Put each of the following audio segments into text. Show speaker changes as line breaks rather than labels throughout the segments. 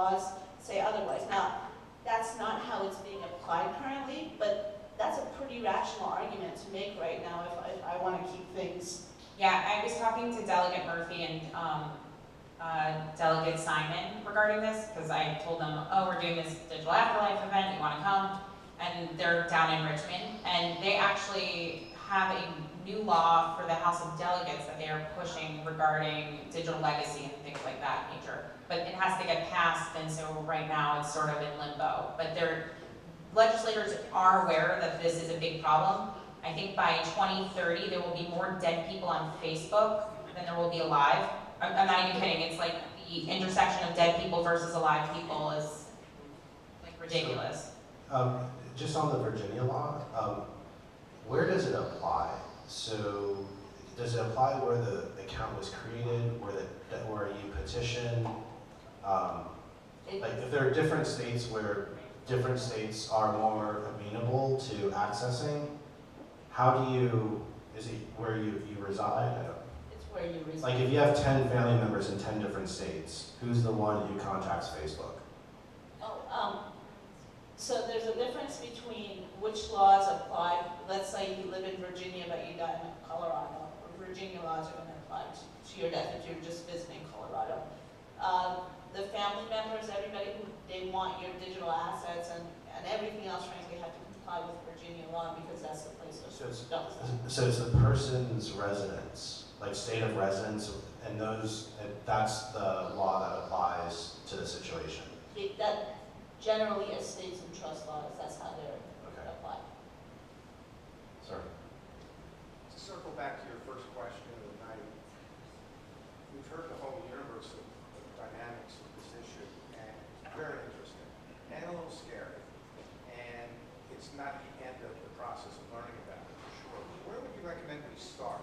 laws say otherwise. Now, that's not how it's being applied currently, but that's a pretty rational argument to make right now if I want to keep things.
Yeah, I was talking to Delegate Murphy and Delegate Simon regarding this, because I told them, oh, we're doing this Digital Afterlife event, you want to come? And they're down in Richmond, and they actually have a new law for the House of Delegates that they are pushing regarding digital legacy and things like that nature. But it has to get passed, and so right now it's sort of in limbo. But legislators are aware that this is a big problem. I think by 2030 there will be more dead people on Facebook than there will be alive. I'm not even kidding. It's like the intersection of dead people versus alive people is like ridiculous.
So, just on the Virginia law, where does it apply? So does it apply where the account was created, where you petition? Like if there are different states where different states are more amenable to accessing, how do you, is it where you reside?
It's where you reside.
Like if you have 10 family members in 10 different states, who's the one who contacts Facebook?
So there's a difference between which laws apply. Let's say you live in Virginia but you die in Colorado. Virginia laws are going to apply to your death if you're just visiting Colorado. The family members, everybody who they want your digital assets and everything else, frankly, have to comply with Virginia law because that's the place where
So it's the person's residence, like state of residence, and that's the law that applies to the situation.
That generally estates and trust laws, that's how they're applied.
Sorry.
To circle back to your first question of the night, we've heard the whole universe of dynamics of this issue, and it's very interesting and a little scary. And it's not the end of the process of learning about it, for sure. Where would you recommend we start?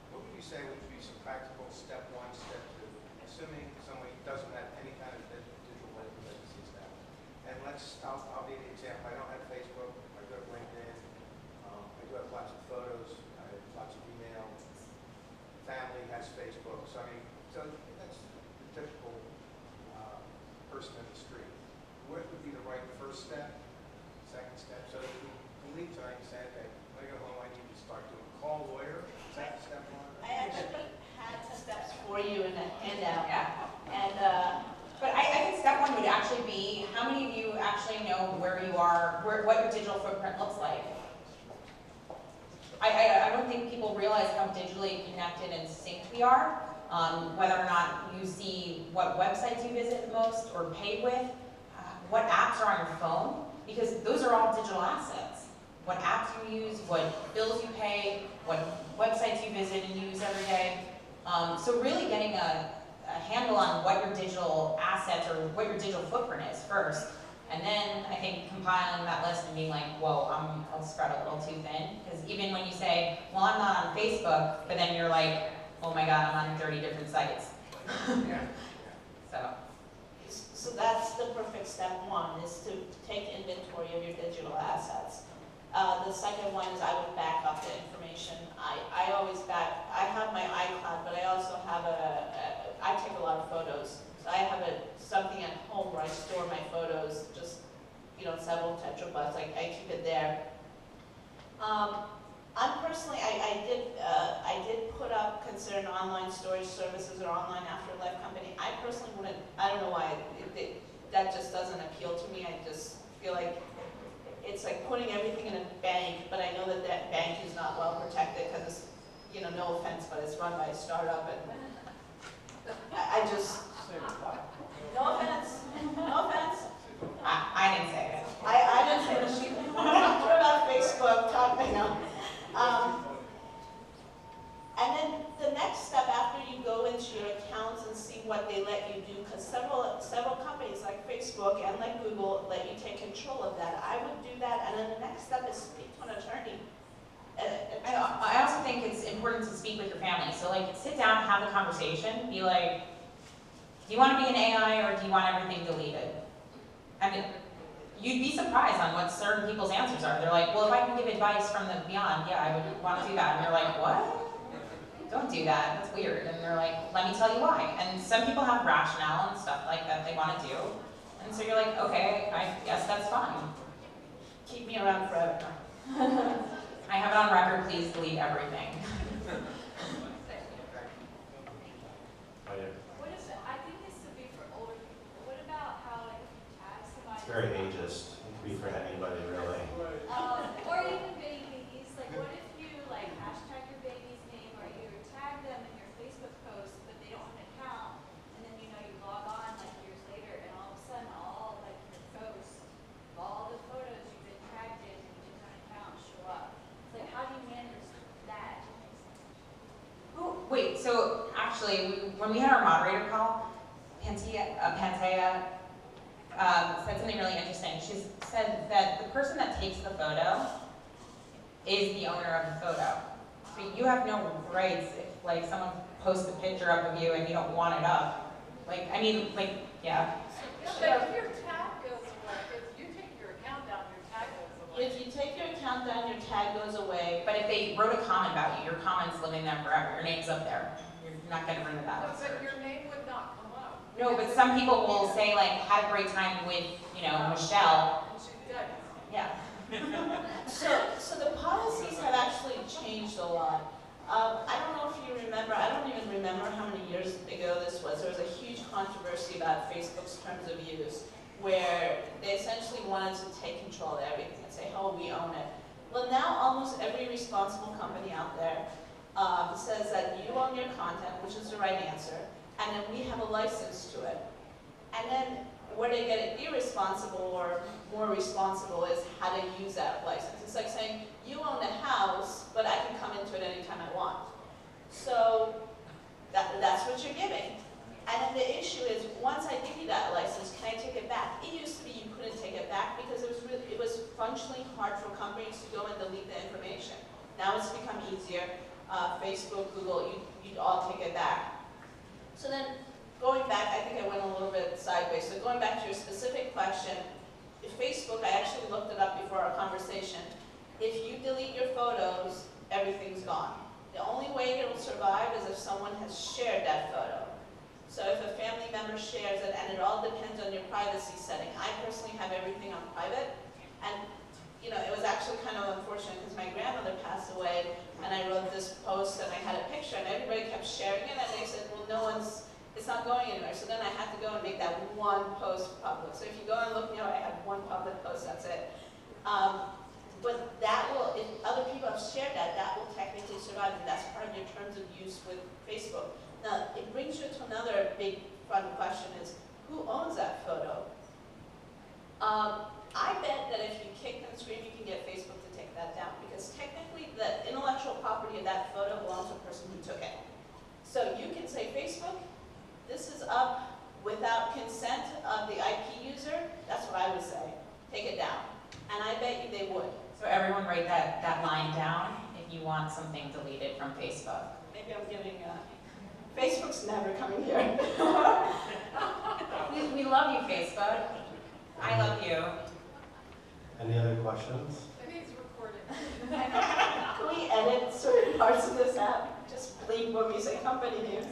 What would you say would be some practical step one, step two, assuming somebody doesn't have any kind of digital legacy status? And I'll be the example. I don't have Facebook. I go to LinkedIn. I do have lots of photos. I have lots of email. Family has Facebook. So so that's the typical person in the street. What would be the right first step, second step? So that we can leave tonight and say, okay, when I go home, I need to start doing call lawyer. Is that step one?
I actually had some steps for you in a handout.
Yeah.
And
but I think step one would actually be, how many of you actually know where you are, what your digital footprint looks like? I don't think people realize how digitally connected and synced we are, whether or not you see what websites you visit most or pay with, what apps are on your phone, because those are all digital assets. What apps you use, what bills you pay, what websites you visit and use every day. So really getting a handle on what your digital assets or what your digital footprint is first. And then I think compiling that list and being like, whoa, I'll spread a little too thin. Because even when you say, well, I'm not on Facebook, but then you're like, oh my God, I'm on 30 different sites.
So that's the perfect step one, is to take inventory of your digital assets. The second one is I would back up the information. I always I have my iCloud, but I also have I take a lot of photos. So I have something at home where I store my photos, just, several tetrabytes, I keep it there. I'm personally, I did put up, consider an online storage services or online afterlife company. I personally wouldn't, I don't know why, that just doesn't appeal to me. I just feel like it's like putting everything in a bank, but I know that bank is not well protected because it's, no offense, but it's run by a startup, and I just, no offense, no offense.
I didn't say it.
I didn't say that. She talked about Facebook, and then the next step after you go into your accounts and see what they let you do, because several companies like Facebook and like Google let you take control of that. I would do that, and then the next step is speak to an attorney.
I also think it's important to speak with your family. So sit down, have the conversation, be like, do you want to be an AI or do you want everything deleted? I mean, you'd be surprised on what certain people's answers are. They're like, well, if I can give advice from the beyond, yeah, I would want to do that. And you're like, what? don't do that, that's weird. And they're like, let me tell you why. And some people have rationale and stuff like that they want to do. And so you're like, okay, I guess that's fine.
Keep me around forever.
I have it on record, please delete everything.
Oh, yeah.
What is it? I think this would be for older people. What about how like if you tag somebody?
It's very ageist. It can be for anybody, really.
Or even babies. Like what if you like hashtag your baby's name or you tag them in your Facebook post, but they don't have an account, and then you know you log on like years later, and all of a sudden all like your posts, all the photos you've been tagged in and you didn't have an account show up. It's like how do you manage that?
Oh, wait, so actually, when we had our moderator call, Pantea said something really interesting. She said that the person that takes the photo is the owner of the photo. So you have no rights if like someone posts a picture up of you and you don't want it up. Like, I mean, like, yeah.
Yeah, but if your tag goes away, if you take your account down, your tag goes away.
If you take your account down, your tag goes away.
But if they wrote a comment about you, your comment's living there forever. Your name's up there. You're not getting rid of that.
No, but your name would not come up.
No, but some people will say like, had a great time with, you know, Michelle.
And she's dead.
Yeah.
So the policies have actually changed a lot. I don't know if you remember, I don't even remember how many years ago this was. There was a huge controversy about Facebook's terms of use, where they essentially wanted to take control of everything and say, oh, we own it. Well, now almost every responsible company out there says that you own your content, which is the right answer, and then we have a license to it. And then where they get it irresponsible or more responsible is how to use that license. It's like saying, you own the house, but I can come into it anytime I want. So that's what you're giving. And then the issue is, once I give you that license, can I take it back? It used to be you couldn't take it back because it was functionally hard for companies to go and delete the information. Now it's become easier. Facebook, Google, you'd all take it back. So then, going back, I think I went a little bit sideways. So going back to your specific question, if Facebook, I actually looked it up before our conversation. If you delete your photos, everything's gone. The only way it'll survive is if someone has shared that photo. So if a family member shares it, and it all depends on your privacy setting. I personally have everything on private, and you know, it was actually kind of unfortunate because my grandmother passed away, and I wrote this post and I had a picture, and everybody kept sharing it, and they said, well, it's not going anywhere. So then I had to go and make that one post public. So if you go and look, you know, I have one public post, that's it. But that will, if other people have shared that, that will technically survive, and that's part of your terms of use with Facebook. Now, it brings you to another big fun question is, who owns that photo? I bet that if you kick and scream, you can get Facebook to take that down, because technically the intellectual property of that photo belongs to the person who took it. So you can say, Facebook, this is up without consent of the IP user. That's what I would say. Take it down. And I bet you they would.
So everyone write that line down if you want something deleted from Facebook.
Maybe I'm giving, Facebook's never coming here.
We love you, Facebook. I love you.
Any other questions?
It needs recorded.
Can we edit certain parts of this app? Just bleep when we say company names.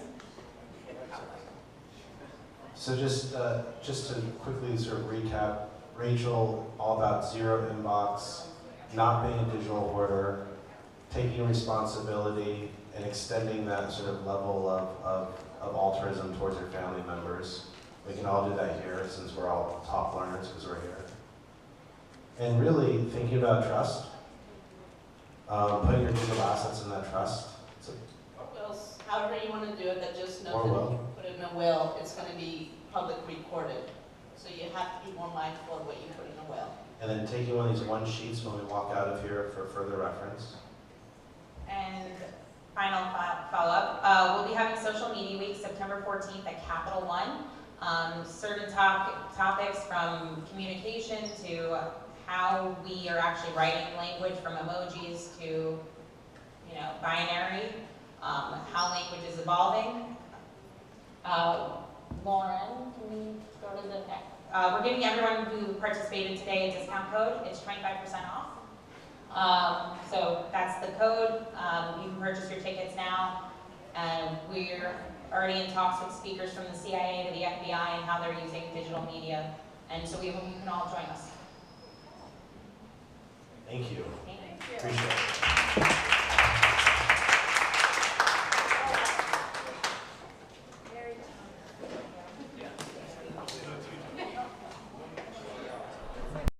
So just to quickly sort of recap, Rachel, all about zero inbox, not being a digital hoarder, taking responsibility, and extending that sort of level of altruism towards your family members. We can all do that here since we're all top learners because we're here. And really thinking about trust, putting your digital assets in that trust.
However you want to do it, that just know
Or
that
will.
if you put it in a will, it's going to be public recorded. So you have to be more mindful of what you put in a will.
And then taking one of these one sheets when we walk out of here for further reference.
And final follow-up, we'll be having social media week September 14th at Capital One. Certain topics from communication to how we are actually writing language, from emojis to, you know, binary, how language is evolving. Lauren, can we go to the next? We're giving everyone who participated today a discount code. It's 25% off. So that's the code. You can purchase your tickets now. And we're already in talks with speakers from the CIA to the FBI and how they're using digital media. And so we hope you can all join us.
Thank you.
Thank you.
Thank you.
Appreciate it.